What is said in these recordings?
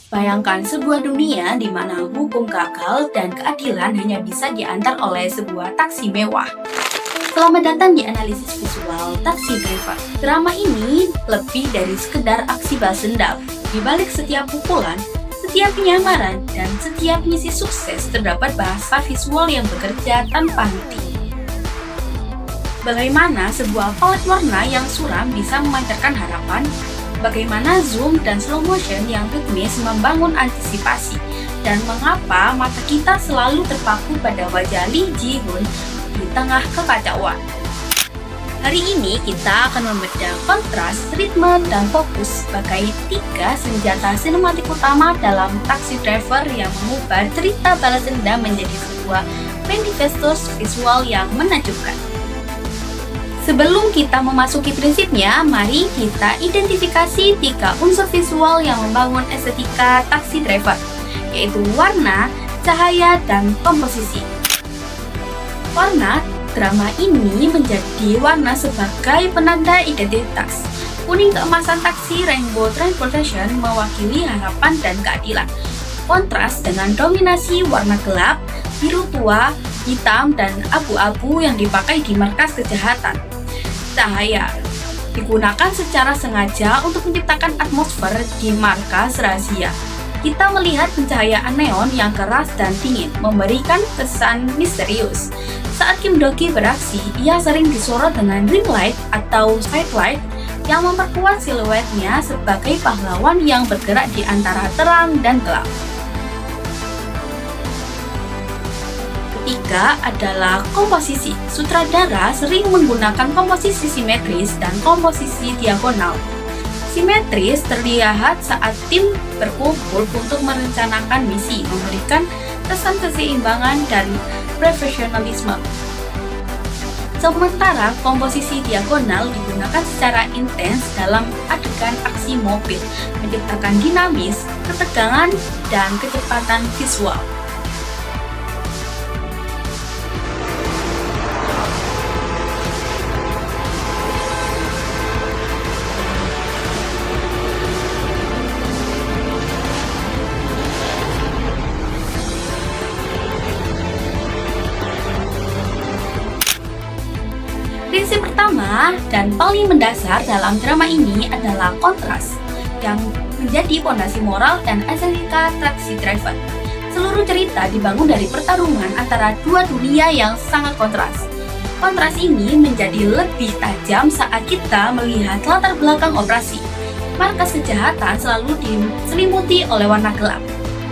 Bayangkan sebuah dunia di mana hukum gagal dan keadilan hanya bisa diantar oleh sebuah taksi mewah. Selamat datang di analisis visual Taxi Driver. Drama ini lebih dari sekedar aksi balas dendam. Di balik setiap pukulan, setiap penyamaran, dan setiap misi sukses terdapat bahasa visual yang bekerja tanpa henti. Bagaimana sebuah palet warna yang suram bisa memancarkan harapan? Bagaimana zoom dan slow motion yang ritmis membangun antisipasi? Dan mengapa mata kita selalu terpaku pada wajah Lee Ji-hoon di tengah kekacauan? Hari ini kita akan membedah kontras, ritme, dan fokus sebagai tiga senjata sinematik utama dalam Taxi Driver yang mengubah cerita balas dendam menjadi sebuah manifesto visual yang menakjubkan. Sebelum kita memasuki prinsipnya, mari kita identifikasi tiga unsur visual yang membangun estetika Taxi Driver, yaitu warna, cahaya, dan komposisi. Warna drama ini menjadi warna sebagai penanda identitas. Kuning keemasan taksi Rainbow Transportation mewakili harapan dan keadilan. Kontras dengan dominasi warna gelap, biru tua, hitam, dan abu-abu yang dipakai di markas kejahatan. Cahaya digunakan secara sengaja untuk menciptakan atmosfer di markas rahasia. Kita melihat pencahayaan neon yang keras dan dingin, memberikan kesan misterius. Saat Kim Do-gi beraksi, ia sering disorot dengan ring light atau side light yang memperkuat siluetnya sebagai pahlawan yang bergerak di antara terang dan gelap. Ketiga adalah komposisi. Sutradara sering menggunakan komposisi simetris dan komposisi diagonal. Simetris terlihat saat tim berkumpul untuk merencanakan misi, memberikan kesan keseimbangan dan profesionalisme. Sementara komposisi diagonal digunakan secara intens dalam adegan aksi mobil, menciptakan dinamis, ketegangan, dan kecepatan visual. Prinsip pertama dan paling mendasar dalam drama ini adalah kontras, yang menjadi fondasi moral dan estetika Taxi Driver. Seluruh cerita dibangun dari pertarungan antara dua dunia yang sangat kontras. Kontras ini menjadi lebih tajam saat kita melihat latar belakang operasi. Markas kejahatan selalu diselimuti oleh warna gelap.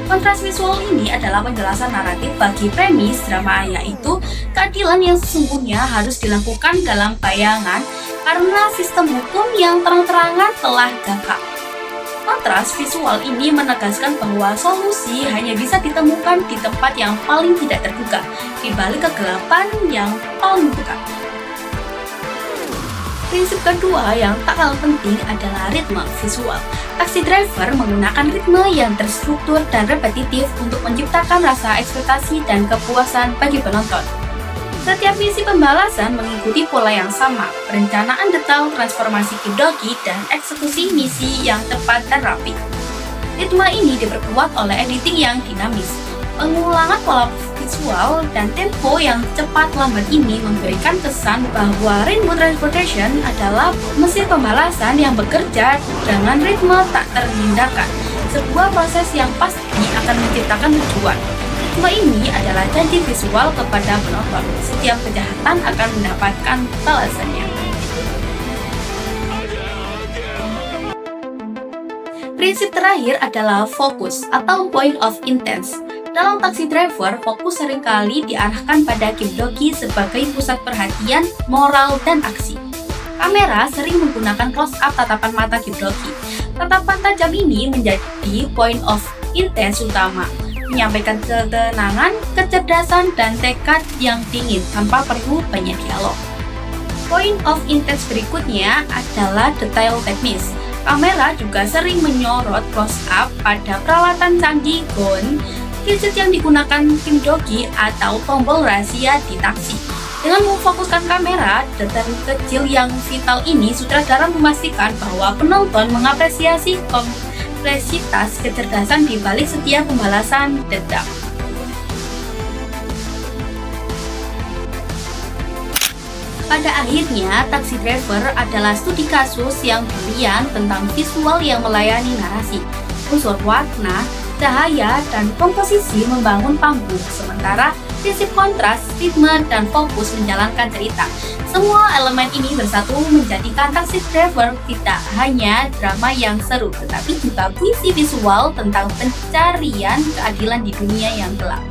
Kontras visual ini adalah penjelasan naratif bagi premis drama, yaitu keadilan yang sesungguhnya harus dilakukan dalam bayangan karena sistem hukum yang terang-terangan telah gagal. Kontras visual ini menegaskan bahwa solusi hanya bisa ditemukan di tempat yang paling tidak terduga, di balik kegelapan yang paling buka. Prinsip kedua yang tak kalah penting adalah ritme visual. Taxi Driver menggunakan ritme yang terstruktur dan repetitif untuk menciptakan rasa ekspektasi dan kepuasan bagi penonton. Setiap misi pembalasan mengikuti pola yang sama, perencanaan detail transformasi Kim Do-gi dan eksekusi misi yang tepat dan rapi. Ritme ini diperkuat oleh editing yang dinamis. Pengulangan pola visual dan tempo yang cepat lambat ini memberikan kesan bahwa Rainbow Transportation adalah mesin pembalasan yang bekerja dengan ritme tak terhindarkan. Sebuah proses yang pasti akan menciptakan tujuan. Ritme ini adalah janji visual kepada penonton. Setiap kejahatan akan mendapatkan balasannya. Prinsip terakhir adalah fokus atau point of intense. Dalam Taxi Driver, fokus seringkali diarahkan pada Kim Do-gi sebagai pusat perhatian, moral, dan aksi. Kamera sering menggunakan close-up tatapan mata Kim Do-gi. Tatapan tajam ini menjadi point of intense utama, menyampaikan ketenangan, kecerdasan, dan tekad yang dingin tanpa perlu banyak dialog. Point of intense berikutnya adalah detail teknis. Kamera juga sering menyorot close-up pada peralatan canggih gun, gadget yang digunakan Kim Do-gi atau tombol rahasia di taksi. Dengan memfokuskan kamera, detail kecil yang vital ini, sutradara memastikan bahwa penonton mengapresiasi kompleksitas kecerdasan di balik setiap pembalasan dendam. Pada akhirnya, Taxi Driver adalah studi kasus yang brilian tentang visual yang melayani narasi. Unsur warna, cahaya, dan komposisi membangun panggung, sementara prinsip kontras, ritme, dan fokus menjalankan cerita. Semua elemen ini bersatu menjadikan Taxi Driver tidak hanya drama yang seru, tetapi juga puisi visual tentang pencarian keadilan di dunia yang gelap.